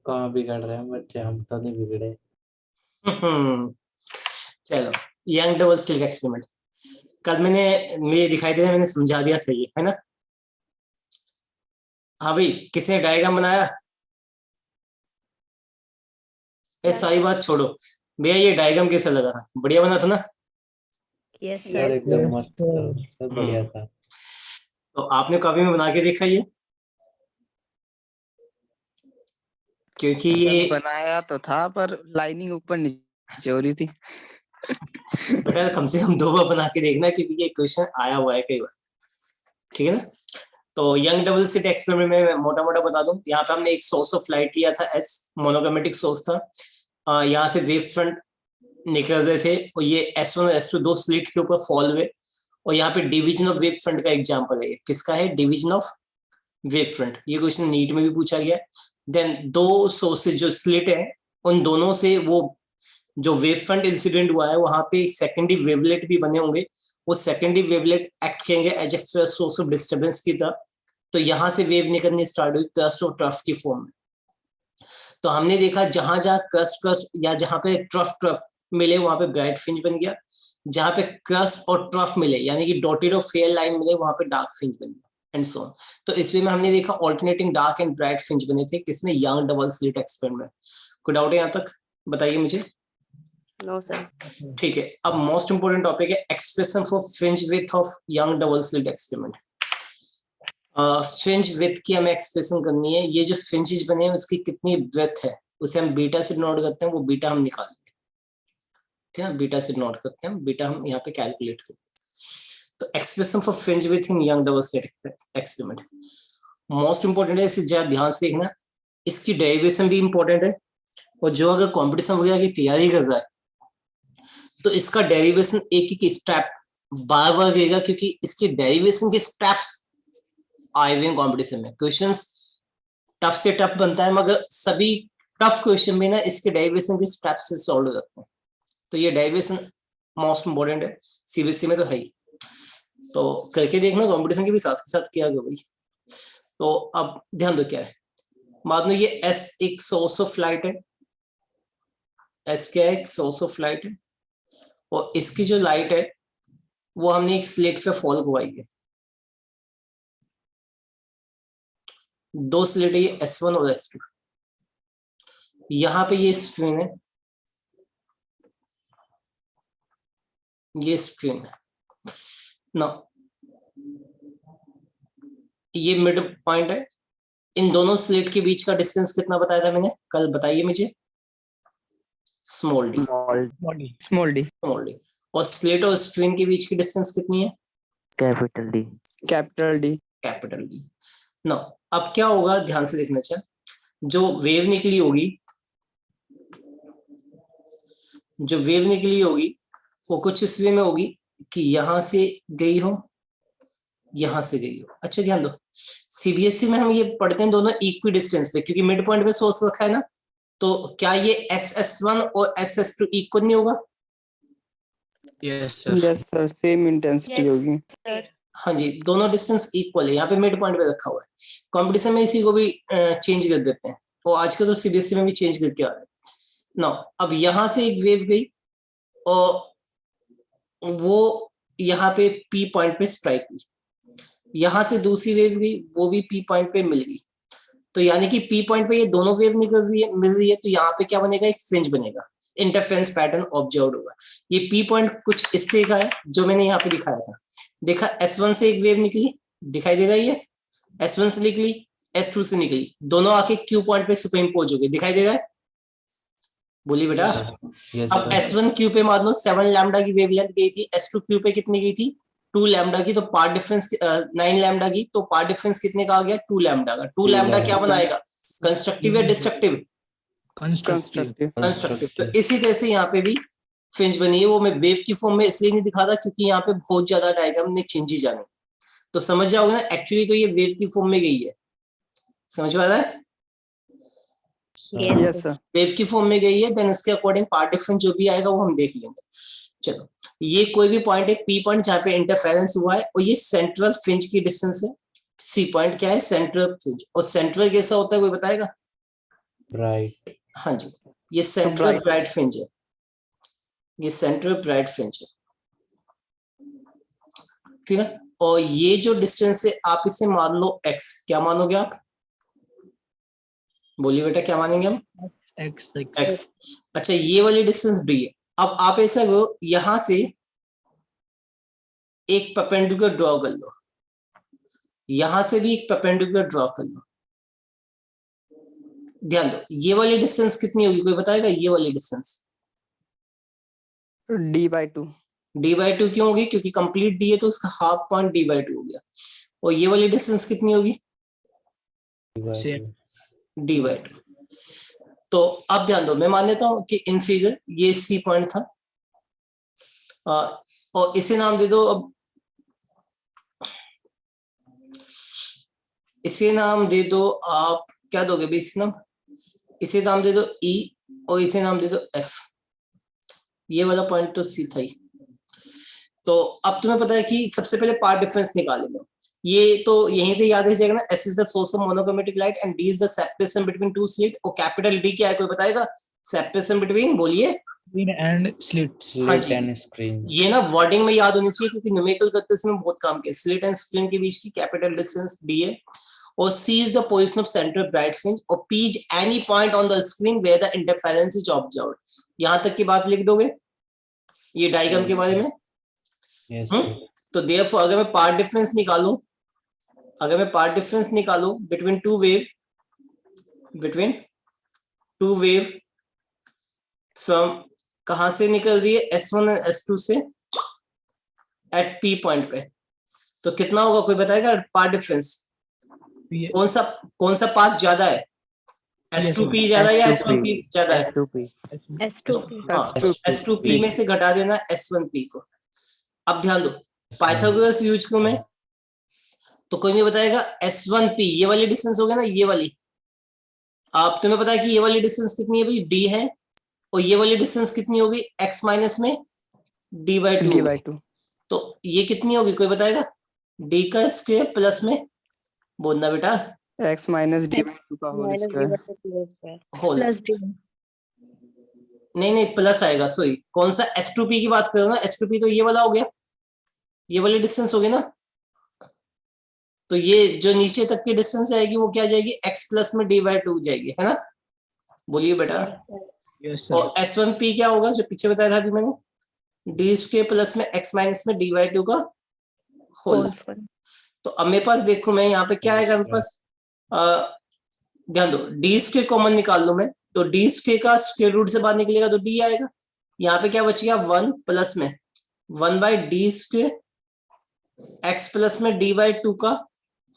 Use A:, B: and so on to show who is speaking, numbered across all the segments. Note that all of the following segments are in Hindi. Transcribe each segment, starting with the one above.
A: कहाँ बिगड़ रहे हैं बच्चे, हम तो नहीं बिगड़े।
B: चलो, यंग डबल स्लिट एक्सपेरिमेंट कल मुझे दिखाई दिया, मैंने समझा दिया था, ये है ना। हाँ भाई, किसने डायग्राम बनाया? ये सारी बात छोड़ो भैया, ये डायग्राम कैसा लगा था? बढ़िया बना था ना?
C: Yes
A: sir
C: sir.
A: एकदम मस्त था, सब बढ़िया था।
B: तो आपने कॉपी में बना के देखा ये? क्योंकि ये
D: बनाया तो था पर लाइनिंग ऊपर नीचे हो रही थी।
B: बेटा कम से कम 2 बार बना के देखना, क्योंकि ये क्वेश्चन आया हुआ है कई बार, ठीक है ना। तो यंग डबल स्लिट एक्सपेरिमेंट में मोटा मोटा बता दूं, यहाँ पे हमने एक सोर्स ऑफ लाइट लिया था, एस मोनोगमेटिक सोर्स था। यहाँ से वेव फ्रंट निकल रहे थे और ये S1 और S2 दो स्लिट के ऊपर फॉल हुए, और यहाँ पे डिवीजन ऑफ वेव फ्रंट का एग्जांपल है। किसका है? Division of wave front. ये क्वेश्चन नीट में भी पूछा गया। देन 2 सोर्सेज जो स्लिट है, उन दोनों से वो जो वेव फ्रंट इंसिडेंट हुआ है वहां पे सेकेंडरी वेवलेट भी बने होंगे। वो सेकेंडरी वेवलेट एक्ट करेंगे as a first source of disturbance की तरह। तो यहाँ से वेव निकलनी स्टार्ट हुई क्रस्ट और ट्रफ की फॉर्म में। तो हमने देखा जहां जहां क्रस्ट क्रस्ट या जहां पे ट्रफ ट्रफ मिले वहां पे ब्राइट फ्रिंज बन गया, जहां पे क्रस्ट और ट्रफ मिले यानी कि डॉटेड और फेयर लाइन मिले वहां पे डार्क फ्रिंज बन गया, एंड सो ऑन। तो इसमें हमने देखा alternating dark and bright fringe बने थे किसमें? यंग डबल स्लिट एक्सपेरिमेंट में। कोई डाउट है यहाँ तक? बताइए मुझे।
C: No sir.
B: ठीक है, अब मोस्ट इंपोर्टेंट टॉपिक है expression for fringe width of Young double slit experiment. Fringe width की हमें एक्सप्रेशन करनी है। ये जो फ्रिंजेस बने हैं उसकी कितनी ब्रेथ है उसे हम बीटा से नोट करते हैं, वो बीटा हम निकालेंगे, ठीक है। बीटा से नोट करते हैं, बीटा हम यहाँ पे कैलकुलेट करते हैं। तो expression for fringe width in young double slit experiment most important है, इसे ज्यादा ध्यान से देखना। इसकी डेरिवेशन भी इंपॉर्टेंट है, और जो अगर कॉम्पिटिशन वगैरह की तैयारी कर रहा है तो इसका डेरिवेशन एक एक स्टेप बार बार देगा, क्योंकि इसके डेरिवेशन के स्टेप्स आए हुए कॉम्पिटिशन में। क्वेश्चंस टफ से टफ बनता है, मगर सभी टफ क्वेश्चन में ना इसके डेरिवेशन के स्टेप से सॉल्व करते हैं। तो ये डेरिवेशन मोस्ट इंपोर्टेंट है, सीबीएसई में तो है ही। तो करके देखना, कॉम्पिटिशन के भी साथ के साथ किया गया भाई। तो अब ध्यान दो क्या है। मान लो ये एस एक सोर्स ऑफ लाइट है, एस क्या है? एक सोर्स ऑफ लाइट है, और इसकी जो लाइट है वो हमने एक स्लिट पे फॉल करवाई है। 2 स्लिट है, ये S1 और S2। यहाँ पे ये स्क्रीन है, ये स्क्रीन है ना, ये मिड पॉइंट है। इन दोनों स्लिट के बीच का डिस्टेंस कितना बताया था मैंने कल? बताइए मुझे। Small d.
D: Small d.
B: Small d. और स्लिट और स्क्रीन के बीच की डिस्टेंस कितनी है?
D: Capital D. Capital D.
B: Capital D. No, अब क्या होगा ध्यान से देखना चाहिए। जो वेव निकली होगी, जो वेव निकली होगी वो कुछ इस वे में होगी कि यहां से गई हो, यहां से गई हो। अच्छा ध्यान दो, सीबीएसई में हम ये पढ़ते हैं दोनों इक्वी डिस्टेंस पे, क्योंकि मिड पॉइंट पे सोर्स रखा है ना। तो क्या ये SS1 और SS2 इक्वल नहीं होगा?
D: यस सर, सेम इंटेंसिटी होगी।
B: हाँ जी, दोनों डिस्टेंस इक्वल है, यहाँ पे मिड पॉइंट पे रखा हुआ है। कंपटीशन में इसी को भी चेंज कर देते हैं, और आजकल तो सीबीएसई में भी चेंज करके आ रहे हैं ना। अब यहाँ से एक वेव गई और वो यहाँ पे पी पॉइंट पे स्ट्राइक हुई, यहाँ से दूसरी वेव गई, वो भी पी पॉइंट पे मिल गई। तो यानी कि पी पॉइंट पे ये दोनों वेव निकल रही है, मिल रही है। तो यहाँ पे क्या बनेगा? एक फ्रिंज बनेगा, इंटरफेरेंस पैटर्न ऑब्जर्व होगा। ये पी पॉइंट कुछ इस तरह का है जो मैंने यहाँ पे दिखाया था। देखा, S1 से एक वेव निकली, दिखाई देगा ये S1 से निकली, S2 से निकली, दोनों आके क्यू पॉइंट पे सुपर इम्पोज हो गए, दिखाई दे रहा है? बोलिए बेटा। अब S1 क्यू पे मान लो 7 लैम्डा की वेवलेंथ गई थी, S2 क्यू पे कितनी गई थी? 2 लैम्डा की। तो पार्ट डिफरेंस 9 लैम्डा की, तो पार्ट डिफरेंस कितने का आ गया? 2 लैम्डा का। 2 लैम्डा क्या बनाएगा? कंस्ट्रक्टिव या डिस्ट्रक्टिव? कंस्ट्रक्टिव। तो इसी तरह से यहाँ पे भी फ्रिंज बनी है। वो मैं वेव की फॉर्म में इसलिए नहीं दिखा था क्योंकि यहाँ पे बहुत ज्यादा डायग्राम में चेंज ही जाने, तो समझ जाओगे ना एक्चुअली तो ये वेव की फॉर्म में गई है। समझ पा रहा है?
D: Yes sir.
B: वेव की फॉर्म में गई है, देन उसके अकॉर्डिंग पार्ट डिफरेंस जो भी आएगा वो हम देख लेंगे। चलो, ये कोई भी पॉइंट है पी पॉइंट जहाँ पे इंटरफेरेंस हुआ है, और ये सेंट्रल फ्रिंज की डिस्टेंस है। सी पॉइंट क्या है? Central fringe. और सेंट्रल कैसा होता है कोई बताएगा?
A: ब्राइट।
B: हाँ जी, ये सेंट्रल
D: bright.
B: ब्राइट फ्रिंज है, ये सेंट्रल ब्राइट फ्रिंज है, ठीक है। और ये जो डिस्टेंस है आप इसे मान लो x, क्या मानोगे आप? बोलिए बेटा, क्या मानेंगे हम?
D: X
B: x। अच्छा, ये वाली डिस्टेंस d है। अब आप ऐसा करो, यहां से एक परपेंडिकुलर ड्रॉ कर लो, यहां से भी एक परपेंडिकुलर ड्रॉ कर लो। ध्यान दो, ये वाली डिस्टेंस कितनी होगी, कोई बताएगा? ये वाली डिस्टेंस
D: D/2
B: d/2 क्यों होगी? क्योंकि कंप्लीट d है तो उसका हाफ पॉइंट d/2 हो गया। और ये वाली डिस्टेंस कितनी होगी? d/2। तो अब ध्यान दो, मैं मान लेता हूं कि इन फिगर ये सी पॉइंट था, और इसे नाम दे दो, अब इसे नाम दे दो, आप क्या दोगे भाई इसे नाम? इसे नाम दे दो E और इसे नाम दे दो F। ये वाला पॉइंट तो सी था ही। तो अब तुम्हें पता है कि सबसे पहले पार्ट डिफरेंस निकालेंगे, ये तो यहीं पे याद रह जाएगा ना। S is the source of monochromatic light and D is the separation between two slit. और कैपिटल D क्या है, कोई बताएगा? सेपरेशन बिटवीन, बोलिए।
E: And slits.
B: हाँ
A: स्लिट
B: जी,
A: एंड स्क्रीन।
B: ये ना वर्डिंग में याद होनी चाहिए, क्योंकि न्यूमेरिकल करते समय बहुत काम किया। स्लिट एंड स्क्रीन के बीच की कैपिटल डिस्टेंस D है, और C is the position of center of bright fringe, और P is any point on the screen where the interference is observed। यहाँ तक की बात लिख दोगे ये डायग्राम के बारे में?
A: यस।
B: तो therefore अगर मैं पार्ट डिफरेंस निकालूं, अगर मैं पार्ट डिफरेंस निकालूं बिटवीन टू वेव फ्रॉम, कहां से निकल रही है? S1 और S2 से एट P पॉइंट पे, तो कितना होगा, कोई बताएगा? पार्ट डिफरेंस कौन सा पाथ ज्यादा है? S2P ज्यादा या S1P ज्यादा है?
D: S2P
C: S2P।
B: हाँ, S2P में से घटा देना S1P को। अब ध्यान दो, पाइथागोरस यूज क्यों मैं? तो कोई नहीं बताएगा। S1P ये वाली डिस्टेंस हो गया ना, ये वाली। आप तुम्हें पता है कि ये वाली डिस्टेंस कितनी है भाई? D है। और ये वाली डिस्टेंस कितनी होगी? x माइनस में D/2। तो ये कितनी होगी, कोई बताएगा? D का स्क्वायर प्लस में, बोलना बेटा,
D: X minus D/2 का whole
C: minus
D: square
B: whole
C: plus D.
B: नहीं प्लस आएगा, सॉरी। कौन सा? S2P की बात करो ना, S2P तो ये वाला हो गया, ये वाली डिस्टेंस हो गई ना। तो ये जो नीचे तक की डिस्टेंस आएगी वो क्या जाएगी? x प्लस में D/2 जाएगी, है ना? बोलिए बेटा।
E: यस
B: और
E: सर।
B: S1P क्या होगा, जो पीछे बताया था अभी मैंने? D स्क्वायर प्लस में x माइनस में D/2 का होल। तो अब मेरे पास देखो, मैं यहाँ पे क्या आएगा मेरे पास? ध्यान दो, D स्क्वायर कॉमन निकाल लो मैं, तो D स्क्वायर का स्क्वायर रूट से बाहर निकलेगा तो D आएगा। यहाँ पे क्या बचेगा? 1 प्लस में 1/D स्क्वायर x प्लस में D/2 का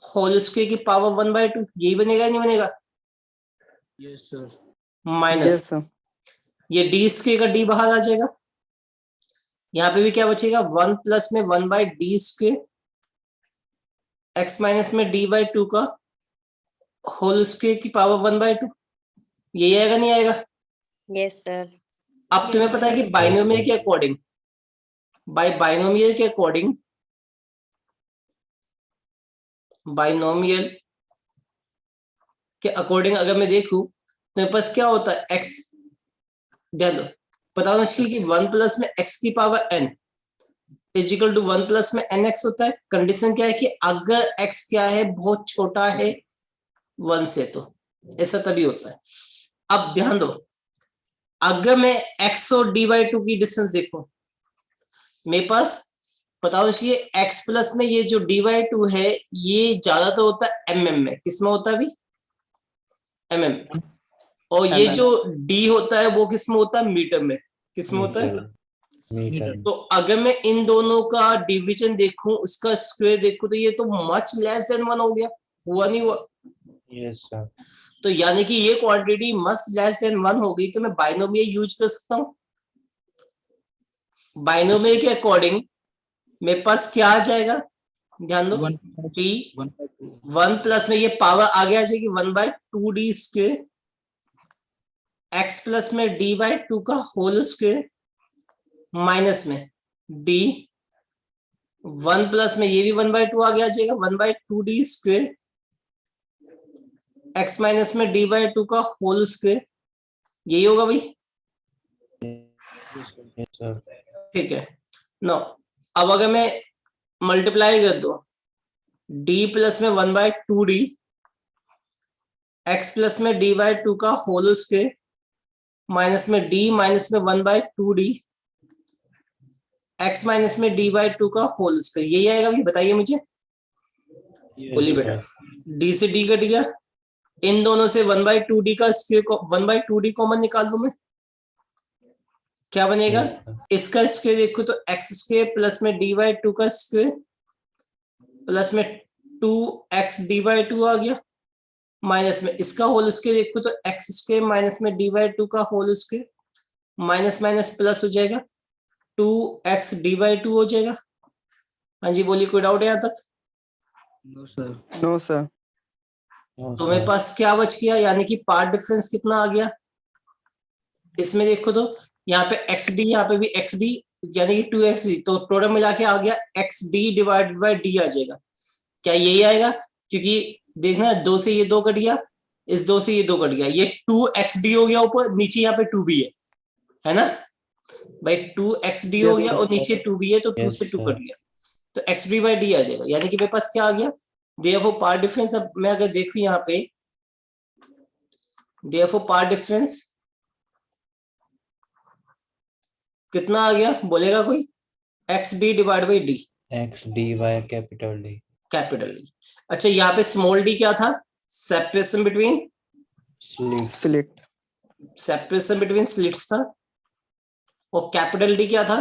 B: होल स्क्वायर की पावर 1/2, यही बनेगा नहीं बनेगा?
E: Yes sir.
B: माइनस ये D स्क्वायर का D बाहर आ जाएगा। यहाँ पे भी क्या बचेगा? 1 प्लस में 1/D स्क्वायर x माइनस में D/2 का होल स्क्वायर की पावर 1/2, यही आएगा नहीं आएगा?
C: Yes sir.
B: अब तुम्हें पता है कि बाइनोमियल के अकॉर्डिंग, बाइनोमियल के अकॉर्डिंग अगर मैं देखूं तो मेरे पास क्या होता है? x, ध्यान दो, पता होना चाहिए कि 1 प्लस में x की power n is equal to 1 plus में nx होता है। कंडीशन क्या है कि अगर x क्या है, बहुत छोटा है 1 से, तो ऐसा तभी होता है। अब ध्यान दो, अगर मैं x और D/2 की डिस्टेंस देखूं, मेरे पास पता होना चाहिए x प्लस में ये जो D/2 है ये ज्यादातर होता है mm में। किस में होता है अभी? mm। और ये जो D होता है वो किस में होता है? मीटर में। किस में होता है?
A: मीटर।
B: तो अगर मैं इन दोनों का डिवीजन देखूं, उसका स्क्वायर देखूं, तो ये तो मच लेस देन 1 हो गया, हुआ नहीं हुआ?
A: Yes sir.
B: तो यानी कि ये क्वांटिटी मच लेस देन 1 हो गई, तो मैं बाइनोमियल यूज कर सकता हूं। बाइनोमियल के अकॉर्डिंग मेरे पास क्या आ जाएगा? ध्यान दो, D 1 प्लस में ये पावर आगे आ जाएगी 1/2D स्क्वायर x प्लस में D/2 का होल स्क्वायर माइनस में D 1 प्लस में ये भी 1/2 आगे आ जाएगा 1/2D स्क्वायर x माइनस में d बाई 2 का होल स्क्वायर, यही होगा भाई,
A: Yes, sir.
B: ठीक है। नो अब अगर मैं मल्टीप्लाई कर दो d प्लस में 1/2d x प्लस में d बाई 2 का होल स्क्वायर माइनस में d माइनस में 1/2d x माइनस में d बाई 2 का होल स्क्वायर, यही आएगा भाई, बताइए मुझे, बोलिए बेटा। d से d कट गया, इन दोनों से 1/2d का स्क्वायर को 1/2d कॉमन निकाल दूं मैं, क्या बनेगा?
A: Yes, sir.
B: इसका स्क्वायर देखो तो x स्क्वायर प्लस में d बाई 2 का स्क्वायर प्लस में 2x d बाई 2 आ गया, माइनस में इसका होल स्क्वायर देखो तो x स्क्वायर माइनस में d बाई 2 का whole square, minus minus plus हो जाएगा, 2x d बाई 2 हो जाएगा। हाँ जी बोलिए, कोई डाउट है यहाँ तक?
E: No, sir.
D: No sir.
A: No,
B: तो मेरे
A: sir.
B: पास क्या बच गया, यानी कि पार्ट डिफरेंस कितना आ गया इसमें, देखो तो यहाँ पे xd, यहाँ पे भी xd यानी कि 2xd, तो टोटल मिला के आ गया xd डिवाइडेड बाय d आ जाएगा, क्या यही आएगा? क्योंकि देखना 2 से ये 2 कट गया, इस 2 से ये 2 कट गया, ये 2xd हो गया ऊपर, नीचे यहाँ पे 2b है ना भाई, 2xd हो
D: Yes,
B: गया
D: sir.
B: और नीचे 2b है, तो 2
A: Yes,
B: से 2
A: sir.
B: कट गया, तो xd बाय d आ जाएगा, यानी कि मेरे पास क्या आ गया, देयरफॉर पार्ट डिफरेंस। अब मैं अगर देखूं यहाँ पे, देयरफॉर पार्ट डिफरेंस कितना आ गया, बोलेगा कोई? xd divide by d,
A: X D Y capital D.
B: Capital D. अच्छा यहाँ पे स्मॉल डी क्या था? Separation between
A: Slit.
B: स्लिट्स था, और कैपिटल डी क्या था?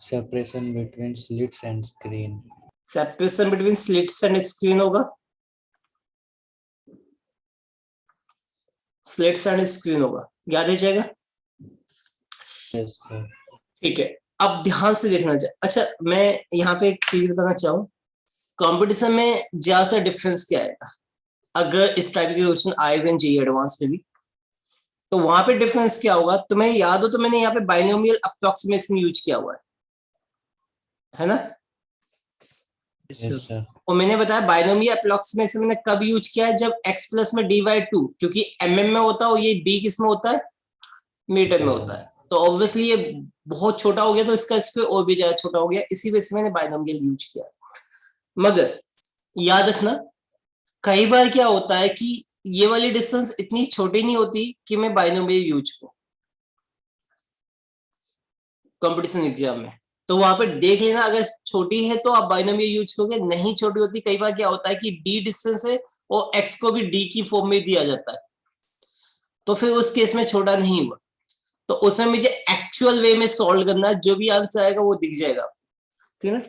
A: Separation between slits and screen.
B: Separation between slits and screen होगा, स्लिट्स एंड स्क्रीन होगा, याद है जाएगा,
A: Yes, sir.
B: ठीक है। अब ध्यान से देखना चाहिए। अच्छा मैं यहाँ पे एक चीज बताना चाहूँ, कंपटीशन में ज्यादा सा डिफरेंस क्या आएगा अगर इस टाइप के क्वेश्चन आए हुए जेईई एडवांस में भी, तो वहां पे डिफरेंस क्या होगा? तुम्हें याद हो तो मैंने यहाँ पे बाइनोमियल अप्रोक्सीमेशन यूज किया हुआ है ना,
E: Yes,
A: Yes,
E: sir.
A: sir.
B: और मैंने बताया बाइनोमियल अप्रोक्सीमेशन मैंने कब यूज किया है, जब x प्लस में d बाई 2, क्योंकि mm में होता है और ये d किस में होता है, मीटर में होता है, तो ऑब्वियसली ये बहुत छोटा हो गया, तो इसका स्क्वायर और भी ज्यादा छोटा हो गया, इसी वजह से मैंने बाइनोमियल यूज किया। मगर याद रखना कई बार क्या होता है कि ये वाली डिस्टेंस इतनी छोटी नहीं होती कि मैं बाइनोमियल यूज करूं कंपटीशन एग्जाम में, तो वहां पे देख लेना, अगर छोटी है तो आप बाइनोमियल यूज करोगे, नहीं छोटी होती, कई बार क्या होता है कि d डिस्टेंस है और x को भी d की फॉर्म में दिया जाता है, तो फिर उस केस में छोटा नहीं हुआ, तो उसमें मुझे एक्चुअल वे में सॉल्व करना है, जो भी आंसर आएगा वो दिख जाएगा, ठीक है ना,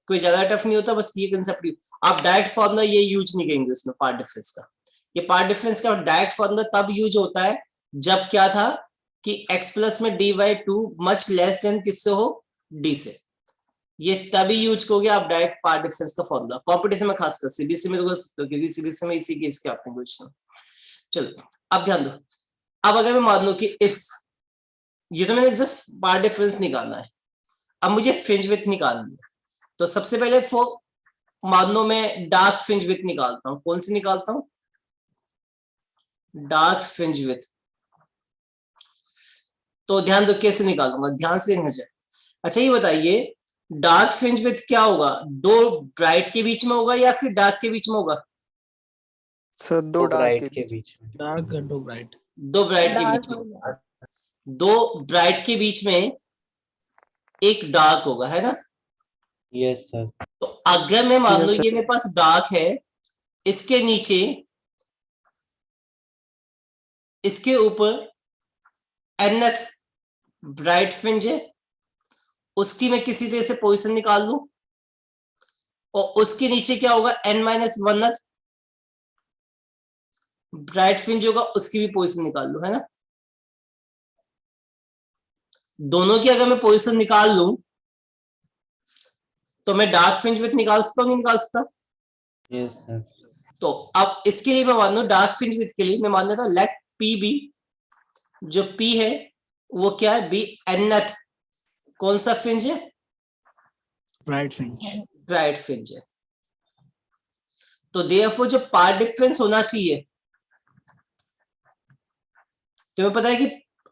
B: कोई ज्यादा टफ नहीं होता, बस ये कंसेप्ट आप डायरेक्ट फॉर्मूला ये यूज नहीं करेंगे उसमें पार्ट डिफरेंस का, ये पार्ट डिफरेंस का डायरेक्ट फॉर्मूला तब यूज होता है जब क्या था कि x प्लस में d by 2 much less than किससे हो, d से, ये तभी यूज करोगे आप डायरेक्ट पार्ट डिफरेंस का फॉर्मूला, कंपटीशन में खासकर सीबीएसई में तो कर सकते हो, क्योंकि सीबीएसई में इसी केस के आते हैं क्वेश्चन। चलो अब ध्यान दो, अब अगर मैं मान लूं कि इफ, ये तो मैंने जस्ट पार्ट डिफरेंस निकालना है, अब मुझे फ्रिंज विड्थ निकालनी है, तो सबसे पहले मान लो मैं डार्क फ्रिंज विड्थ निकालता हूं, कौन सी निकालता हूं, डार्क फ्रिंज विड्थ, तो ध्यान दो कैसे निकालूंगा, ध्यान से देखना चाहिए। अच्छा ये बताइए डार्क फ्रिंज विड्थ क्या होगा, दो ब्राइट के बीच में होगा या फिर डार्क के बीच में होगा?
D: सर दो
A: दो
D: डार्क
A: ब्राइट
D: के
A: के बीच में.
E: Dark and bright.
B: दो ब्राइट के बीच में, दो ब्राइट के बीच में एक डार्क होगा, है ना,
A: Yes, sir.
B: तो अगर मैं मान
D: Yes,
B: लूं
D: sir.
B: ये मेरे पास डार्क है, इसके नीचे इसके ऊपर nth ब्राइट फ्रिंज है, उसकी मैं किसी तरह से पोजीशन निकाल लूं, और उसके नीचे क्या होगा, n-1th ब्राइट फ्रिंज होगा, उसकी भी पोजीशन निकाल लूं, है ना, दोनों की अगर मैं पोजीशन निकाल लूं तो मैं डार्क फ्रिंज विड्थ निकाल सकता हूं, नहीं निकाल सकता?
A: Yes, sir.
B: तो अब इसके लिए मैं मान लूं डार्क फ्रिंज विड्थ के लिए मैं मान लेता हूं लेट p बी, जो p है वो क्या है, बी nth कौन सा फ्रिंज है,
E: Bright fringe.
B: ब्राइट फ्रिंज है। तो therefore जो पार्ट डिफरेंस होना चाहिए, तुम्हें पता है कि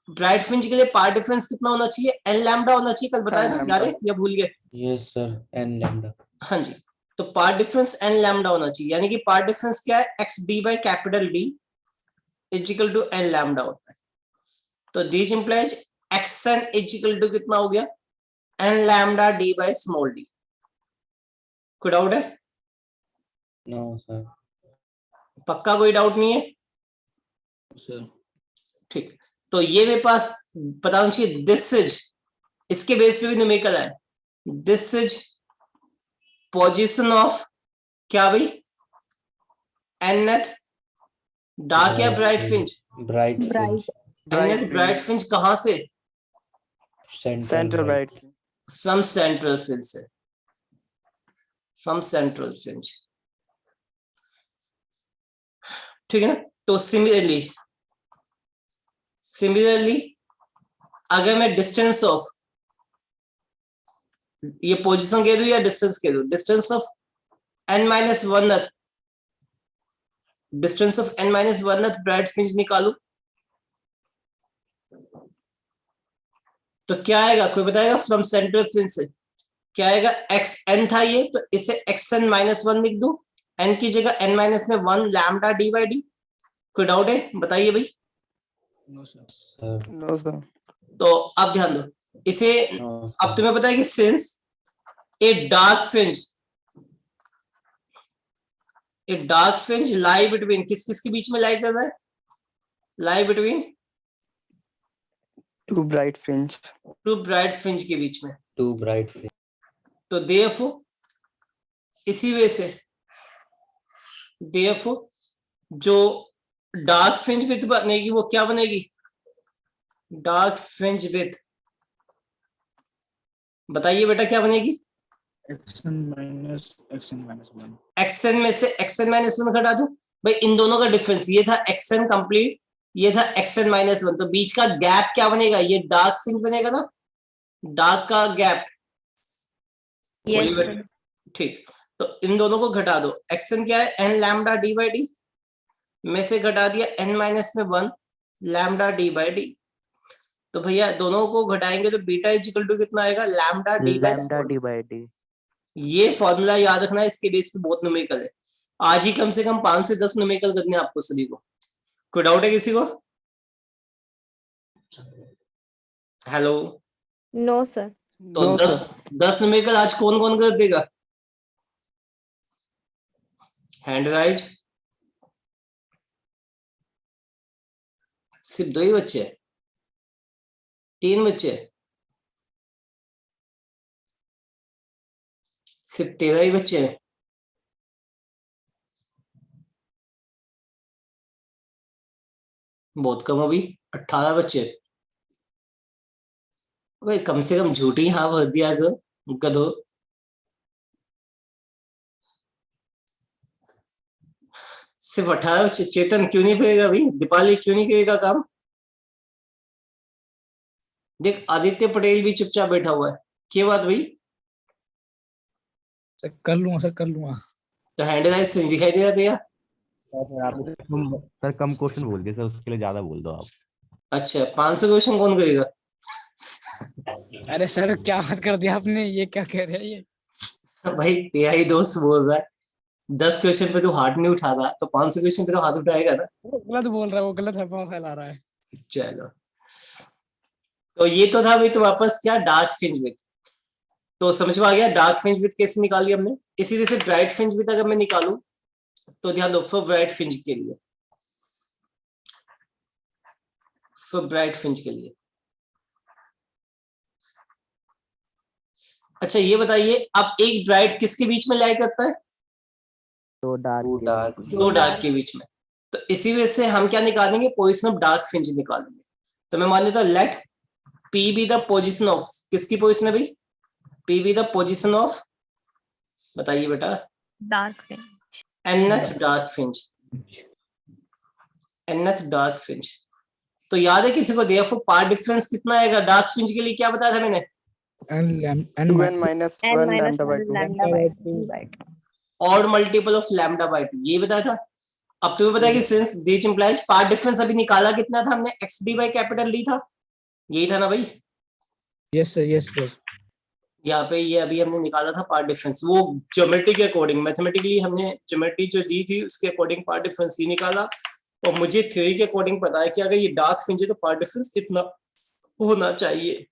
B: ब्राइट फ्रिंज के लिए पार्ट डिफरेंस कितना होना चाहिए? एन लैम्डा होना चाहिए, कल बताया
D: N
B: था
D: lambda।
B: याद है या भूल गए?
A: Yes, sir. N lambda.
B: हाँ जी, तो पार्ट डिफरेंस एन लैम्डा होना चाहिए, यानी कि पार्ट डिफरेंस क्या है? X d by capital D is equal to n lambda होता है। तो this implies x n is equal to कितना हो गया? N lambda D by small d. कोई डाउट है?
A: No, sir.
B: पक्का कोई डाउट नहीं है?
E: सर
B: ठीक, तो ये मेरे पास पता होना चाहिए दिस इज, इसके बेस पे भी न्यूमेरिकल है, दिस इज पोजीशन ऑफ क्या भाई? एनथ डार्क या bright fringe?
A: Bright
C: Bright.
A: fringe.
B: Nth bright fringe कहां से?
D: Central
A: bright.
D: bright.
B: From central fringe से, फ्रॉम सेंट्रल फ्रिंज, ठीक है ना? तो सिमिलरली अगर मैं डिस्टेंस ऑफ, ये पोजीशन कह दूं या डिस्टेंस कह दूं? Distance of n minus one, distance of n minus one bright fringe निकालू तो क्या आएगा? कोई बताएगा? फ्रॉम सेंट्रल फ्रिंज से क्या आएगा? एक्स एन था ये, तो इसे एक्स एन माइनस वन लिख दो, एन की जगह एन माइनस में one lambda D by d. कोई डाउट है? बताइए भाई।
E: No sir
A: Sir.
D: No sir.
B: तो अब ध्यान दो इसे,
A: No,
B: अब
A: sir.
B: तुम्हें पता है कि since a dark fringe lie between, किस किस के बीच में लाई कर रहा है? Lie between
D: Two bright fringe.
B: Two bright fringe के बीच में।
A: Two bright fringe.
B: तो therefore इसी वजह से therefore जो डार्क फ्रिंज विथ बनेगी वो क्या बनेगी? डार्क फ्रिंज विथ, बताइए बेटा क्या बनेगी?
E: Action minus one.
B: एक्सएन में से एक्सएन माइनस वन घटा दो भाई, इन दोनों का डिफरेंस ये था एक्सएन कंप्लीट, ये था एक्सएन माइनस वन, तो बीच का गैप क्या बनेगा? ये डार्क फ्रिंज बनेगा ना, डार्क का गैप।
C: Yes,
B: बोलिए बेटा।
C: sir.
B: ठीक, तो इन दोनों को घटा दो, एक्सएन क्या है? N lambda D by d में से घटा दिया एन माइनस में one lambda D by d, तो भैया दोनों को घटाएंगे तो बीटा इज इक्वल टू कितना आएगा? Lambda D by
F: lambda D by D.
B: ये फॉर्मूला याद रखना है, इसके बेस पे बहुत न्यूमेरिकल है, आज ही कम से कम 5 से 10 न्यूमेरिकल करने हैं आपको सभी को। कोई डाउट है किसी को? Hello,
C: No, sir.
B: तो
D: No
B: 10
D: sir.
B: 10 न्यूमेरिकल आज कौन कौन कर देगा? हैंड राइज, सिर्फ 2 ही बच्चे हैं, 3 बच्चे हैं, सिर्फ 13 ही बच्चे हैं। बहुत कम, अभी 18 बच्चे। भाई कम से कम झूठी हाँ भर दिया करो गधो। सिर्फ 18 बच्चे। चेतन क्यों नहीं करेगा भाई? दीपाली क्यों नहीं करेगा काम? देख आदित्य पटेल भी चुपचाप बैठा हुआ है, क्या बात भाई?
E: सर कर लूंगा सर, कर लूंगा।
B: तो हैंड राइज नहीं दिखाई दे रहा था यार।
F: सर कम क्वेश्चन बोल दिए सर, उसके लिए ज्यादा बोल दो आप।
B: अच्छा 500 क्वेश्चन कौन करेगा?
E: अरे सर क्या बात कर दिया आपने, ये क्या कह रहे हैं ये?
B: भाई तेरा ही दोस्त बोल रहा है 10 क्वेश्चन पे तू हाथ नहीं उठा रहा, तो 500 क्वेश्चन पे तो हाथ उठाएगा ना।
E: वो गलत बोल रहा है, वो गलत अफवाह फैला रहा है।
B: चलो, तो ये तो था भाई, तो वापस क्या? Dark fringe with. तो समझ में आ गया डार्क फ्रिंज विथ कैसे निकाली हमने। इसी तरह से ब्राइट फ्रिंज विथ अगर मैं निकालूं तो ध्यान दो, फॉर ब्राइट फ्रिंज के लिए, फॉर ब्राइट फ्रिंज के लिए। अच्छा ये बताइए, अब एक ब्राइट किसके बीच में लाई करता है?
F: तो
A: Two
F: डार्क
A: dark.
B: दो डार्क के बीच में। तो इसी वजह से हम क्या निकालेंगे? पोजीशन ऑफ डार्क फ्रिंज निकालेंगे। तो मैं मान लेता हूं let P be the position of, किसकी पोजीशन है भाई? P be the position of, बताइए बेटा।
C: Dark fringe.
B: nth dark fringe, nth dark fringe. तो याद है किसी को? देखो पार्ट डिफरेंस कितना आएगा डार्क फ्रिंज के लिए? क्या बताया था मैंने?
E: N
D: 2n minus
C: N
D: 1
C: minus
D: lambda by
C: 1
D: 2.
C: lambda by 2 by 2.
B: Odd multiple of lambda by 2, ये बताया था। अब तुम्हें पता है कि since this implies path difference अभी निकाला कितना था हमने, x d by capital D था, यही था ना भाई।
E: Yes sir, yes sir.
B: यहाँ पे ये अभी हमने निकाला था पार्ट डिफरेंस, वो ज्योमेट्री के अकॉर्डिंग, मैथमेटिकली हमने ज्योमेट्री जो दी थी उसके अकॉर्डिंग पार्ट डिफरेंस ही निकाला। और मुझे थ्योरी के अकॉर्डिंग पता है कि अगर ये डार्क फ्रिंज है तो पार्ट डिफरेंस कितना होना चाहिए।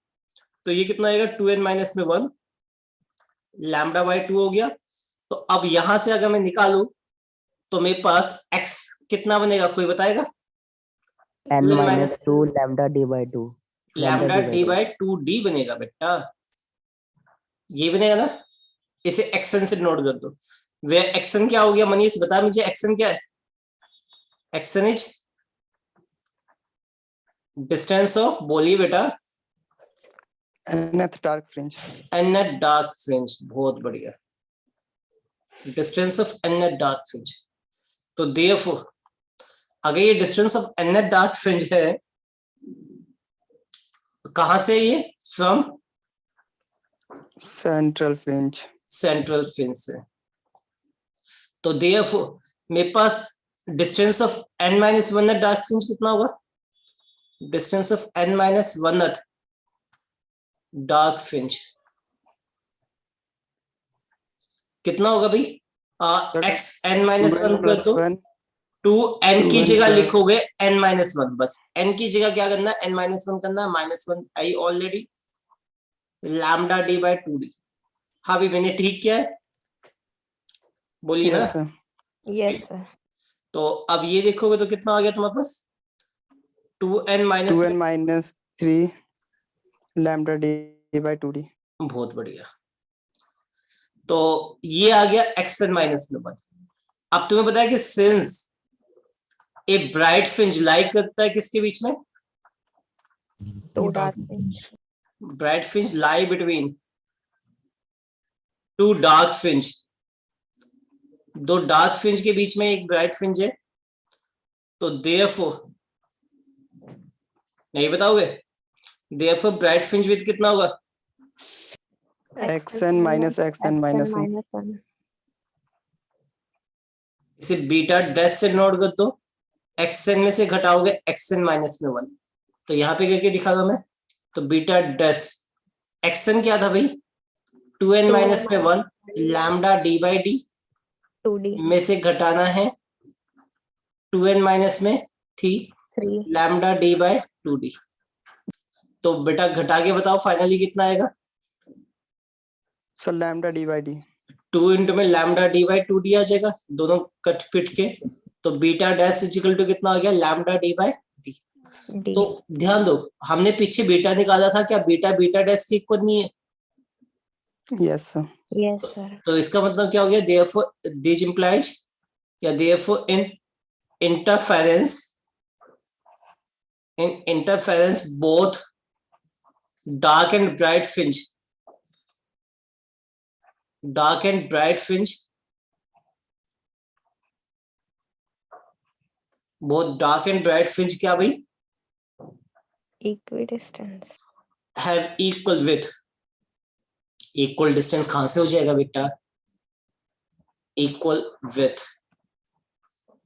B: तो ये कितना आएगा, 2n माइनस में 1 लैम्डा बाय 2 हो गया। तो अब यहां से अगर मैं निकालू तो मेरे पास x कितना बनेगा, कोई बताएगा?
G: n minus 2 lambda d by 2
B: lambda D by 2d बनेगा बेटा, ये बनेगा ना। इसे एक्सन से नोट कर दो। वे एक्सन क्या हो गया मनीष, बता मुझे एक्सन क्या है? एक्सन इज डिस्टेंस ऑफ, बोलिए बेटा।
D: nth dark fringe.
B: nth dark fringe, बहुत बढ़िया, distance of nth dark fringe. तो देयरफॉर अगर ये distance of nth dark fringe है, तो कहां से ये, from
D: Central fringe.
B: Central fringe से। तो देयरफॉर मेरे पास distance of n minus 1 dark fringe कितना होगा, distance of n minus 1 dark fringe कितना होगा भाई? x n माइनस 1 कर दो, 2 n की जगह लिखोगे n माइनस 1, बस n की जगह क्या करना है, n माइनस 1 करना है, माइनस 1 आई already, lambda D by 2d। हाँ भी मैंने ठीक किया है, बोलिए
D: Yes,
B: ना।
D: sir.
C: Yes sir.
B: तो अब ये देखोगे तो कितना आ गया तुम्हारे पास, 2n minus
D: 2n minus 3 lambda d by 2d.
B: बहुत बढ़िया। तो ये आ गया xn माइनस में 1। अब तुम्हें पता है कि since a bright fringe like करता है किसके बीच में,
C: two dark fringe.
B: Bright fringe lie between two dark fringe, दो डार्क फ्रिंज के बीच में एक ब्राइट फ्रिंज है। तो देयरफॉर, नहीं बताओगे, देयरफॉर ब्राइट फ्रिंज विद कितना होगा,
D: xn minus xn minus 1.
C: Minus 1।
B: इसे बीटा डैश से नोट कर दो, xn में से घटाओगे xn माइनस में 1। तो यहाँ पे करके दिखा दो मैं, तो बीटा डैश xn क्या था भाई, 2n माइनस में 1 lambda D by D
C: 2d
B: में से घटाना है 2n माइनस में 3
C: 3
B: लैम्डा डी बाय 2d। तो बेटा घटा के बताओ फाइनली कितना आएगा,
D: So lambda d by d.
B: 2 into में लैम्डा डी बाई 2d आ जाएगा, दोनों कट पिट के। तो बीटा डैश इक्वल टू कितना हो गया, lambda D by D.
C: d।
B: तो ध्यान दो, हमने पीछे बीटा निकाला था, क्या बीटा बीटा डैश के इक्वल नहीं है?
D: Yes, sir.
C: Yes sir.
B: तो इसका मतलब क्या हो गया, देयरफॉर दिस इंप्लाइज या therefore in interference both dark and bright fringe, dark and bright fringe, both dark and bright fringe क्या भाई,
C: equidistance.
B: Have equal with, equal distance कहां से हो जाएगा बेटा, इक्वल विथ।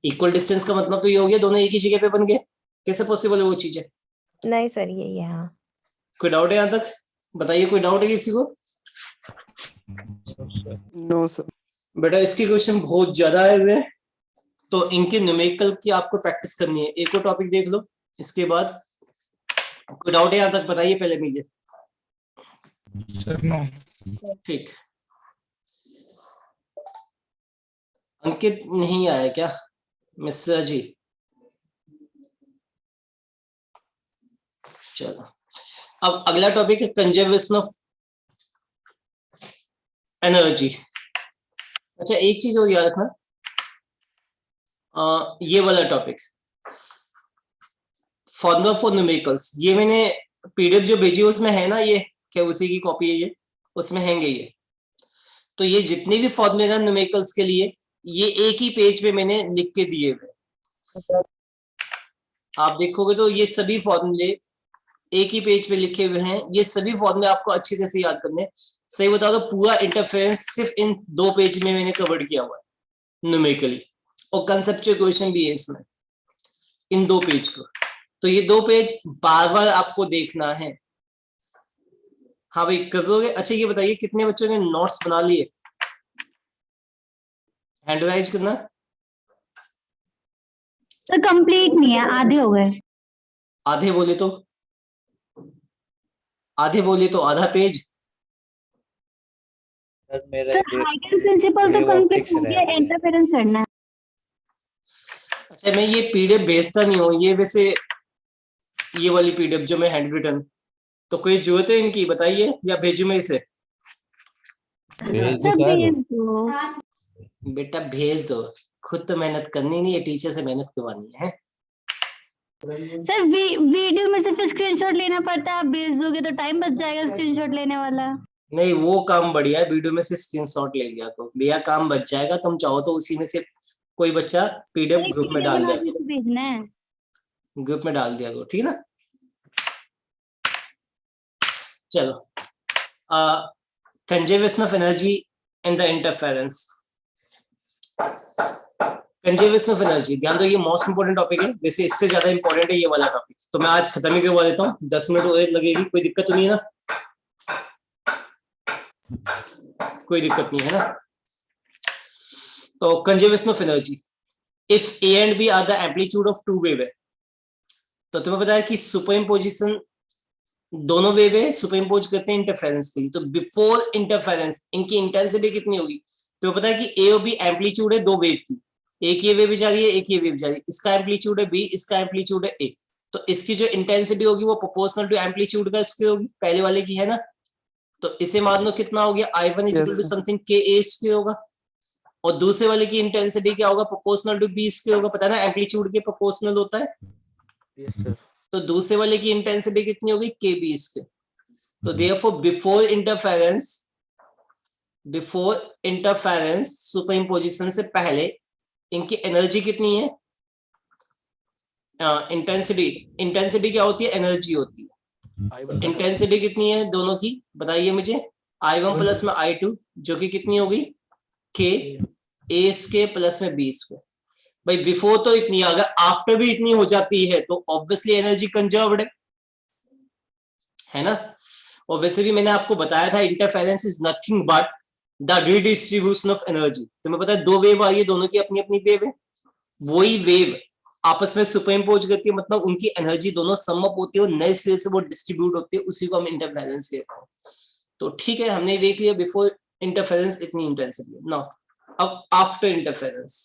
B: इक्वल डिस्टेंस का मतलब तो ये हो गया दोनों एक ही जगह पे बन गए, कैसे पॉसिबल है वो चीजें?
C: नहीं सर, ये यहाँ।
B: कोई डाउट है यहाँ तक, बताइए कोई डाउट है किसी को?
D: No, sir.
B: बेटा इसके क्वेश्चन बहुत ज्यादा आए हुए हैं, तो इनके न्यूमेरिकल की आपको प्रैक्टिस करनी है। एक और टॉपिक देख लो, इसके बाद कोई डाउट है यहाँ तक, बताइए पहले मुझे।
E: Sir no.
B: ठीक, अंकित नहीं आया क्या, मिस्टर जी? चलो अब अगला टॉपिक है कंजर्वेशन ऑफ एनर्जी। अच्छा एक चीज और याद रखना, ये वाला टॉपिक फॉर्मूला फॉर न्यूमेरिकल्स, ये मैंने पीडीएफ जो भेजी उसमें है ना, ये क्या उसी की कॉपी है ये, उसमें हैंगे ये। तो ये जितने भी फॉर्मूले हैं न्यूमेरिकल्स के लिए, ये एक ही पेज पे मैंने लिख के दिए हुए। आप देखोगे तो ये सभी फॉर्मूले एक ही पेज पे लिखे हुए हैं। ये सभी फॉर्मूले आपको अच्छी तरह से याद करने हैं। सही बता दो, पूरा इंटरफेरेंस सिर्फ इन 2 पेज में मैंने कवर किया हुआ है न्यूमेरिकली, और कंसेप्चुअल क्वेश्चन भी है इसमें इन 2 पेज को। तो ये 2 पेज बार बार आपको देखना है। हाँ भाई कर दोगे? अच्छा ये बताइए कितने बच्चों ने नोट्स बना लिए? हैंड राइज करना।
H: सर कंप्लीट नहीं है, आधे हो गए।
B: आधे बोले तो आधा पेज।
A: सर मेरा
H: सर हाइगन प्रिंसिपल तो
A: वेव
H: कंप्लीट
A: ऑप्टिक्स
H: हो
A: रह
H: गया,
A: गया।
H: इंटरफेरेंस करना है।
B: अच्छा मैं ये पीडीएफ भेजता नहीं हूँ, ये वैसे ये वाली पीडीएफ जो मैं हैंड रिटन, तो कोई जरूरत है इनकी बताइए या भेजू मैं इसे?
F: भेज दो
H: सर
F: सर।
H: भेज दो।
B: बेटा भेज दो, खुद तो मेहनत करनी नहीं है, टीचर से मेहनत करवानी है।
H: सर वीडियो में सिर्फ स्क्रीनशॉट लेना पड़ता है, आप भेज दोगे तो टाइम बच जाएगा स्क्रीनशॉट लेने वाला।
B: नहीं वो काम बढ़िया है, वीडियो में से स्क्रीनशॉट ले लिया तो भैया काम बच जाएगा। तुम चाहो तो उसी में से कोई बच्चा पीडीएफ ग्रुप में डाल दिया,
H: तो भेजना है।
B: ग्रुप में डाल दिया करो, ठीक है ना। चलो conservation of energy in the interference. Conservation of energy, ध्यान दो ये मोस्ट इंपोर्टेंट टॉपिक है, वैसे इससे ज्यादा इंपॉर्टेंट है ये वाला टॉपिक, तो मैं आज खत्म ही करवा देता हूँ, 10 मिनट और लगेगी, कोई दिक्कत तो नहीं है ना? कोई दिक्कत नहीं है ना? तो conservation of energy, if A and B are the amplitude of 2 wave है, तो तुम्हें पता है कि सुपरइम्पोजिशन दोनों वेव है, सुपरइम्पोज करते हैं इंटरफेरेंस के लिए, तो बिफोर इंटरफेरेंस इनकी इंटेंसिटी कितनी होगी? तो पता है कि ए और बी एम्पलीट्यूड है 2 वेव की, एक ये वेव जा रही है, एक ये वेव जा रही है, इसका एम्पलीट्यूड है बी, इसका एम्पलीट्यूड है ए, तो इसकी जो इंटेंसिटी होगी वो प्रोपोर्शनल टू एम्पलीट्यूड का इसकी होगी, पहले वाले की है ना। तो इसे मान लो कितना हो गया, I1 इक्वल टू समथिंग के ए स्क्वायर होगा, और दूसरे वाले की इंटेंसिटी क्या होगा, प्रोपोर्शनल टू बी स्क्वायर होगा, पता है ना एम्पलीट्यूड के प्रोपोर्शनल होता है।
F: Yes sir.
B: तो दूसरे वाले की इंटेंसिटी कितनी होगी, के बी स्क्वायर। तो देयरफॉर बिफोर इंटरफेरेंस सुपरइम्पोजिशन से पहले इनकी एनर्जी कितनी है, इंटेंसिटी क्या होती है, एनर्जी होती है। इंटेंसिटी कितनी है दोनों की बताइए मुझे, I1 प्लस में I2 जो कि कितनी होगी, के ए स्क्वायर प्लस में बी स्क्वायर। भाई बिफोर तो इतनी, अगर आफ्टर भी इतनी हो जाती है तो ऑब्वियसली एनर्जी कंजर्व्ड है ना। और वैसे भी मैंने आपको बताया था interference is nothing but the redistribution of energy. तुम्हें पता है 2 वेव आ रही है, दोनों की अपनी अपनी वेव है, वही वेव आपस में सुपरइम्पोज करती है, मतलब उनकी एनर्जी दोनों सम अप होती है और नए सिरे से वो डिस्ट्रीब्यूट होती है, उसी को हम इंटरफेरेंस कहते हैं। तो ठीक है हमने देख लिया बिफोर इंटरफेरेंस इतनी इंटेंसिटी। नाउ अब आफ्टर इंटरफेरेंस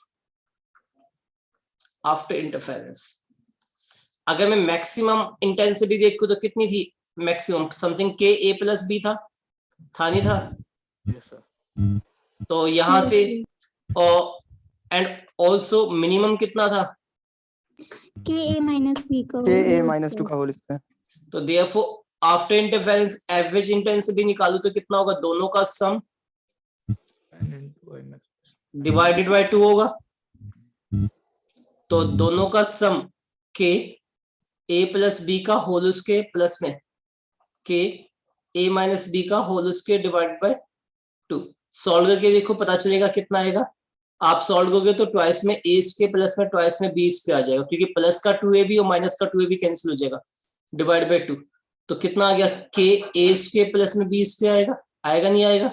B: अगर मैं मैक्सिमम इंटेंसिटी देखूं तो कितनी थी, मैक्सिमम समथिंग के ए प्लस बी था नहीं था?
F: Yes sir.
B: तो यहां से और एंड ऑल्सो मिनिमम कितना था,
H: के ए माइनस बी का
D: के ए माइनस 2 का होल स्क्वायर।
B: तो therefore after interference average intensity निकालू तो कितना होगा, दोनों का सम डिवाइडेड बाय 2 होगा, तो दोनों का सम के ए प्लस बी का होल स्क्वायर प्लस में के ए माइनस बी का whole square divided by 2। Solve करके देखो पता चलेगा कितना आएगा, आप सॉल्व करोगे तो ट्वाइस में ए स्क्वायर प्लस में ट्वाइस में बी स्क्वायर आ जाएगा, क्योंकि प्लस का 2ab और माइनस का 2ab कैंसिल हो जाएगा, डिवाइड बाय 2। तो कितना आ गया, के ए स्क्वायर प्लस में बी स्क्वायर आएगा नहीं आएगा?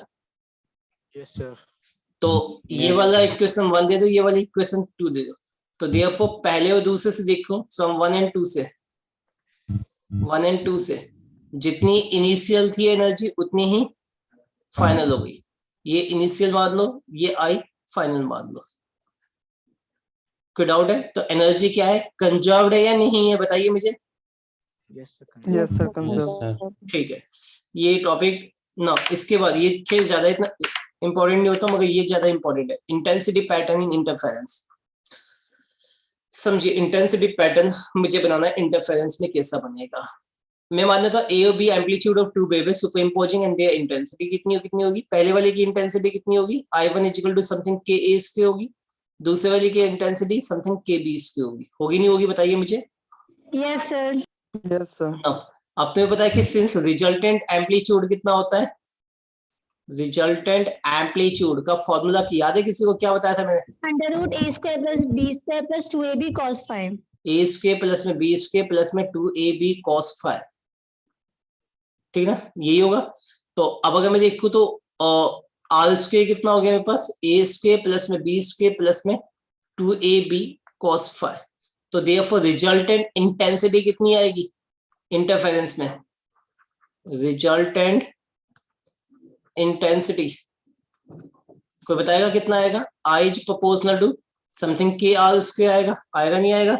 F: Yes sir.
B: तो ये वाला इक्वेशन 1 दे दो, ये वाली इक्वेशन 2 दे दो। तो देयरफॉर पहले और दूसरे से देखो, सम 1 एंड 2 से जितनी इनिशियल थी एनर्जी उतनी ही फाइनल हो गई। ये इनिशियल मान लो, ये आई फाइनल मान लो। कोई डाउट है? तो एनर्जी क्या है, कंजर्व्ड है या नहीं है बताइए मुझे।
F: Yes sir.
D: Yes sir
A: Yes,
D: conserve.
A: sir.
B: ठीक है ये टॉपिक ना, इसके बाद ये खेल ज्यादा इतना इंपॉर्टेंट नहीं होता, मगर ये ज्यादा इंपॉर्टेंट है, इंटेंसिटी पैटर्न इन इंटरफेरेंस। समझिए इंटेंसिटी पैटर्न मुझे बनाना है, इंटरफेरेंस में कैसा बनेगा। मैं मानता था ए और B amplitude of 2 wave superimposing and their intensity कितनी होगी, पहले वाले की इंटेंसिटी कितनी होगी, I1 इक्वल टू समथिंग के ए स्क्वायर होगी, दूसरे वाले की इंटेंसिटी समथिंग के बी स्क्वायर होगी नहीं होगी बताइए मुझे।
H: Yes sir.
D: Yes sir.
B: अब तुम्हें पता है कि सिंस रिजल्टेंट एम्पलीट्यूड कितना होता है, रिजल्टेंट एम्पलीट्यूड का फॉर्मूला की याद है किसी को? क्या बताया था मैंने?
H: Under root A square plus B square plus 2ab cos phi।
B: A square plus में बी स्क्वायर प्लस में 2ab cos phi, ठीक है ना, यही होगा। तो अब अगर मैं देखूं तो आर स्क्वायर कितना हो गया मेरे पास? ए स्क्वायर प्लस में बी स्क्वायर प्लस में 2ab cos phi। तो देयरफॉर रिजल्टेंट इंटेंसिटी कितनी आएगी इंटरफेरेंस में? रिजल्टेंट इंटेंसिटी कोई बताएगा कितना आएगा? I is proportional to something के आर स्क्वायर आएगा, आएगा नहीं आएगा?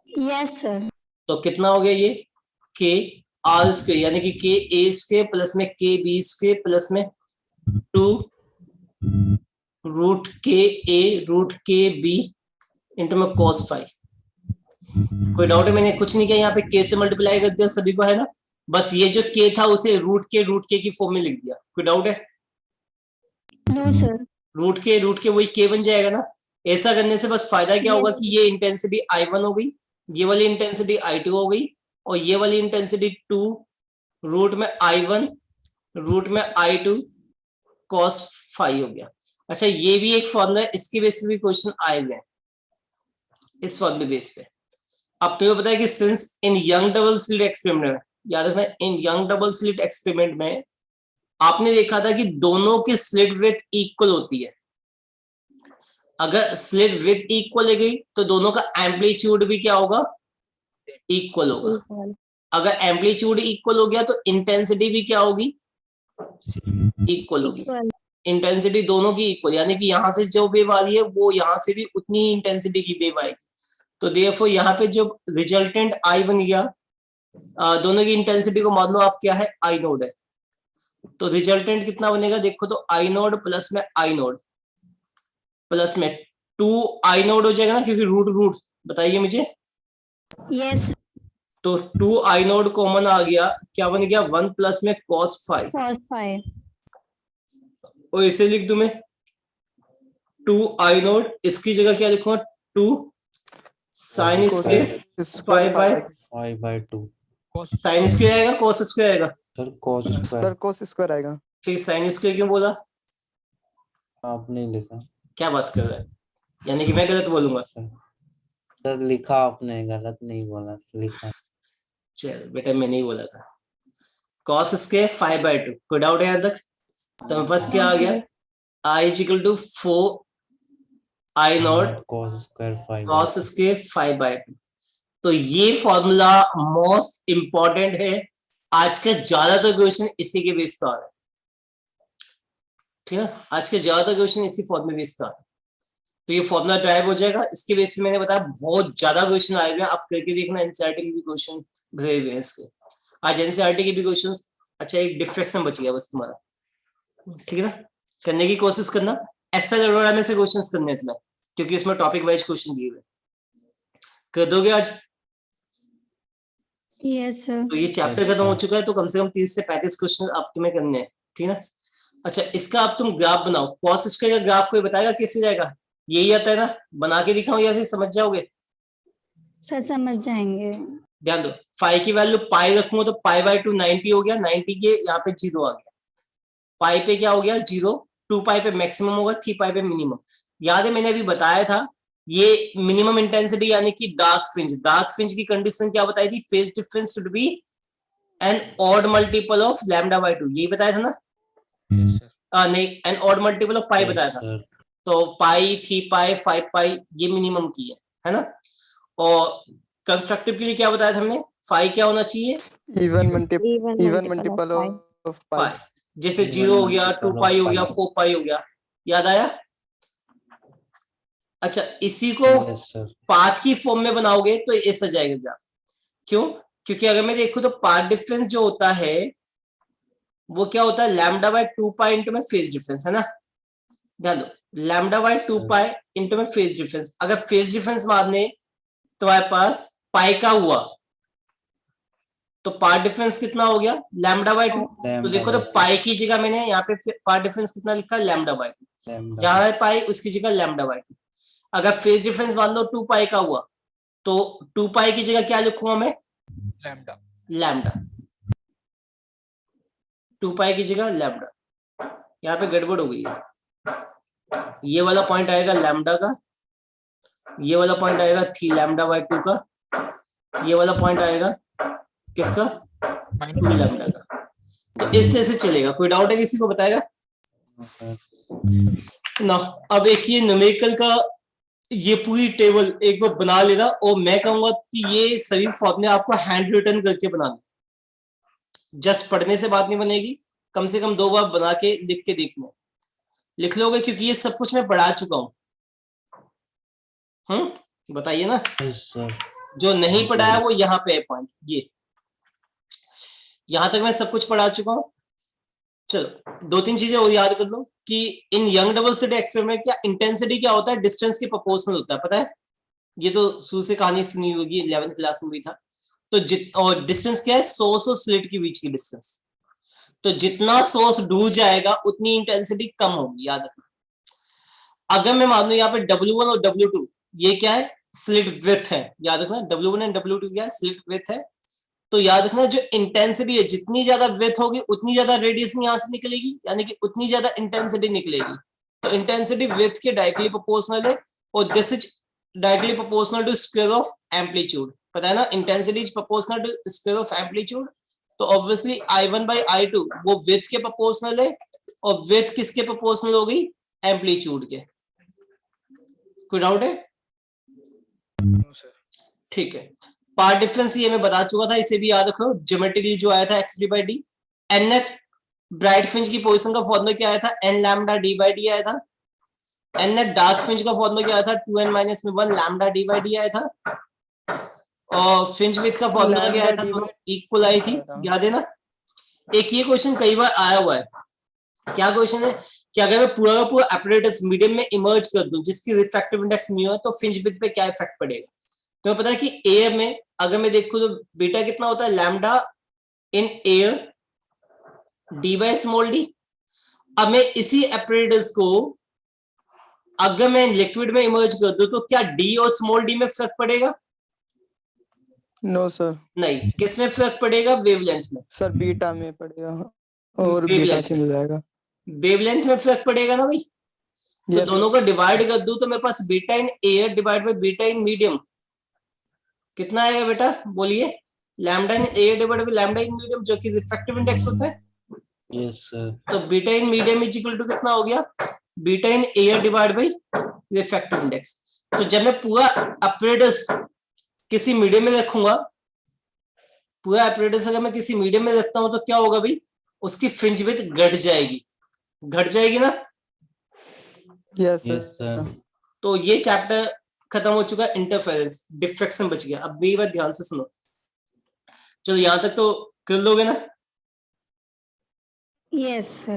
H: Yes sir.
B: तो कितना हो गया ये? के आर स्क्वायर यानी कि के ए स्क्वायर प्लस में के बी स्क्वायर प्लस में 2 रूट के ए रूट के बी इंटू में cos phi। कोई डाउट है? मैंने कुछ नहीं किया, यहाँ पे के से मल्टीप्लाई कर दिया सभी को, है ना। बस ये जो के था उसे रूट के की फॉर्म में लिख दिया। कोई डाउट है?
H: No sir.
B: रूट के वही के बन जाएगा ना। ऐसा करने से बस फायदा क्या होगा कि ये इंटेंसिटी I1 हो गई, ये वाली इंटेंसिटी I2 हो गई, और ये वाली इंटेंसिटी 2 रूट में I1 रूट में I2 cos phi हो गया। अच्छा, ये भी एक फॉर्मूला है, इसके बेस पे भी क्वेश्चन आए हुए हैं, इस फॉर्मूले बेस पे। अब तुम्हें पता है कि since in young double slit experiment में, याद रखना, इन यंग डबल स्लिट एक्सपेरिमेंट में आपने देखा था कि दोनों की स्लिट विड्थ इक्वल होती है। अगर स्लिट विड्थ इक्वल है गई तो दोनों का एम्पलीट्यूड भी क्या होगा? इक्वल होगा। अगर एम्पलीट्यूड इक्वल हो गया तो इंटेंसिटी भी क्या होगी? इक्वल होगी। इंटेंसिटी दोनों की इक्वल, यानी कि यहाँ से जो वेव आ रही है वो यहाँ से भी उतनी ही इंटेंसिटी की वेव आएगी। तो देयरफॉर यहाँ पे जो रिजल्टेंट I बन गया, दोनों की इंटेंसिटी को मान लो आप क्या है? I नोड है। तो रिजल्टेंट कितना बनेगा? देखो तो I नोड प्लस में I नोड प्लस में 2 I नोड हो जाएगा ना, क्योंकि रूट रूट, बताइए मुझे।
H: यस।
B: तो 2 I नोड कॉमन आ गया, क्या बन गया? 1 प्लस में cos phi,
H: cos phi।
B: और इसे लिख दूं मैं 2 I नोड, इसकी जगह क्या लिखूंगा? 2 sin square phi by
A: 5/2
B: sin square आएगा, cos स्क्वायर आएगा?
A: Sir cos
D: sir
A: square
D: cos square आएगा।
B: फिर sin स्क्वायर क्यों बोला?
A: आपने लिखा
B: क्या बात कर रहा है? यानी कि मैं गलत बोलूंगा?
A: सर लिखा आपने, गलत नहीं बोला, लिखा।
B: चल बेटा, मैं नहीं बोला था। cos स्क्वायर 5/2, कोई डाउट है यहाँ तक? तो मेरे पास क्या आ गया? I is equal to 4 I naught
A: cos square 5
B: cos square 5/2। तो ये फॉर्मूला मोस्ट इंपॉर्टेंट है, आज का ज्यादातर क्वेश्चन इसी के बेस पर आ रहा है, ठीक है। आज के ज्यादातर क्वेश्चन इसी फॉर्मूले बेस पर आ रहा है। तो ये फॉर्मूला ड्राइव हो जाएगा, इसके बेस पे मैंने बताया बहुत ज्यादा क्वेश्चन आए हुए हैं, आप करके देखना। एनसीईआरटी के भी क्वेश्चन भरे हुए हैं इसके, आज एनसीईआरटी के भी क्वेश्चन। अच्छा, एक डिफ्रेक्शन बच गया बस तुम्हारा, ठीक है ना। करने की कोशिश करना, एसएल अरोड़ा में से क्वेश्चंस करने हैं तुम्हें, क्योंकि इसमें टॉपिक वाइज क्वेश्चन दिए हुए। कर दोगे आज?
H: Yes sir.
B: तो ये चैप्टर खत्म हो चुका है, तो कम से कम 30 से 35 क्वेश्चन आप तुम्हें करने हैं, ठीक है ना। अच्छा, इसका आप तुम ग्राफ बनाओ। cos स्क्वायर का ग्राफ कोई बताएगा कैसे जाएगा? यही आता है ना, बना के दिखाऊं या फिर समझ जाओगे?
H: सर समझ जाएंगे।
B: ध्यान दो, फाई की वैल्यू पाई रखूंगा तो π/2 90 हो गया, 90 के यहाँ पे 0 आ गया, पाई पे क्या हो गया? 0, 2 पाई पे मैक्सिमम होगा, 3 पाई पे मिनिमम। याद है मैंने अभी बताया था, ये मिनिमम इंटेंसिटी यानी कि डार्क फ्रिंज की कंडीशन क्या बताई थी? Phase difference should be an odd multiple of λ/2, यही बताया था ना? नहीं, an odd multiple of pi बताया था। तो पाई, 3 पाई, 5 पाई ये मिनिमम की है ना। और कंस्ट्रक्टिव के लिए क्या बताया था हमने? फाई क्या होना चाहिए?
D: इवन मल्टीपल ऑफ पाई।
B: जैसे 0 हो गया, 2 पाई हो गया, 4 पाई हो गया, याद आया? अच्छा, इसी को पाथ की फॉर्म में बनाओगे तो ऐसा जाएगा ग्राफ। क्यों? क्योंकि अगर मैं देखूं तो पाथ डिफरेंस जो होता है वो क्या होता है? λ/2 पाई इंटू में फेज डिफरेंस, है ना। ध्यान दो, λ/2 पाई इंटू में फेज डिफरेंस। अगर फेज डिफरेंस मारने तुम्हारे पास पाई का हुआ तो पार्ट डिफरेंस कितना हो गया? λ/2। तो देखो, तो पाई की जगह मैंने यहाँ पे पार्ट डिफरेंस कितना लिखा? λ/2। जहां है पाई उसकी जगह λ/2। अगर फेज डिफरेंस मान लो 2 पाई का हुआ तो 2 पाई की जगह क्या लिखूंगा मैं? लैम्डा। 2 पाई की जगह लैम्डा, यहाँ पे गड़बड़ हो गई है। ये वाला पॉइंट आएगा लैम्डा का, ये वाला पॉइंट आएगा 3 लैम्डा बाय 2 का, ये वाला पॉइंट आएगा किसका 2 लैम्डा का। तो इस तरह से चलेगा। कोई डाउट है किसी को बताएगा ना? अब एक ये न्यूमेरिकल का ये पूरी टेबल एक बार बना लेना, और मैं कहूंगा कि ये सभी फॉर्मूले आपको हैंड रिटन करके बनाना, जस्ट पढ़ने से बात नहीं बनेगी, कम से कम 2 बार बना के लिख के देखना, लिख लोगे क्योंकि ये सब कुछ मैं पढ़ा चुका हूँ। बताइए ना,
A: यस सर।
B: जो नहीं पढ़ा है वो यहाँ पे है पॉइंट, ये यहाँ तक मैं सब कुछ पढ़ा चुका हूँ। चलो 2-3 चीजें और याद कर लो कि इन यंग डबल स्लिट एक्सपेरिमेंट क्या इंटेंसिटी क्या होता है, डिस्टेंस के प्रोपोर्शनल होता है, पता है? ये तो शुरू से कहानी सुनी होगी, 11th क्लास में भी था। तो और डिस्टेंस क्या है, सोर्स और स्लिट के बीच की डिस्टेंस। तो जितना सोर्स दूर जाएगा उतनी इंटेंसिटी कम होगी, याद रखना। अगर मैं मान लू यहाँ पे W1 और W2 ये क्या है, स्लिट विड्थ है, याद रखना। W1 एंड W2 क्या है, स्लिट विड्थ है। तो याद रखना जो इंटेंसिटी है, जितनी ज्यादा विड्थ होगी उतनी ज्यादा रेडियस यहाँ से निकलेगी, यानी कि उतनी ज्यादा इंटेंसिटी निकलेगी। तो इंटेंसिटी विड्थ के डायरेक्टली प्रोपोर्शनल है, और this is directly proportional to square of amplitude, पता है ना? Intensity is proportional to square of amplitude. तो ऑब्वियसली I1 by I2 वो विड्थ के प्रोपोर्शनल है, और विड्थ किसके प्रोपोर्शनल हो गई, एम्पलीट्यूड के। कोई डाउट है? ठीक है। पार्ट डिफरेंस ये मैं बता चुका था, इसे भी याद रखो। ज्योमेट्रिकली जो आया था x3/d। nth ब्राइट फ्रिंज की पोजीशन का फॉर्मूला क्या आया था, n लैम्डा d/d आया था। nth डार्क फ्रिंज का फॉर्मूला क्या आया था, 2n - 1 लैम्डा d/d आया था। और फ्रिंज विड्थ का फॉर्मूला क्या आया था, इक्वल आई थी, याद है ना? एक ये क्वेश्चन कई बार आया हुआ है। क्या क्वेश्चन है कि अगर मैं पूरा का पूरा एपरेटस मीडियम में इमर्ज कर दूं जिसकी रिफ्रैक्टिव इंडेक्स म्यू है, तो फ्रिंज विड्थ पे क्या इफेक्ट पड़ेगा? तो पता है कि एयर में अगर मैं देखूं तो बीटा कितना होता है, लैम्डा इन एयर d/d। अब मैं इसी एपरेटस को अगर मैं लिक्विड में इमर्ज कर दूं तो क्या d और स्मॉल d में फर्क पड़ेगा?
D: No sir.
B: नहीं। किस में फर्क पड़ेगा, वेवलेंथ में।
D: सर बीटा में पड़ेगा, और
B: Wavelength
D: बीटा चेंज हो जाएगा।
B: वेवलेंथ में फर्क पड़ेगा ना भाई। तो
D: Yes,
B: दोनों का डिवाइड कर दूं तो मेरे पास beta in air divide by beta in medium कितना आएगा बेटा, बोलिए? Lambda in air divide by lambda in medium, जो कि रिफ्रैक्टिव इंडेक्स होता है।
A: Yes sir.
B: तो beta in medium is equal to कितना हो गया, beta in air divide by refractive index. तो जब मैं पूरा अपरेटस किसी मीडियम में रखूंगा, पूरा अपरेटस अगर मैं किसी मीडियम में रखता हूं तो क्या होगा भाई, उसकी फ्रिंज विड्थ घट जाएगी, घट जाएगी ना?
D: Yes
A: yes
D: sir.
A: सर।
B: तो ये चैप्टर खत्म हो चुका, इंटरफेरेंस, डिफ्रैक्शन बच गया। अब मेरी बात ध्यान से सुनो। चलो यहां तक तो कर लोगे ना?
H: Yes sir.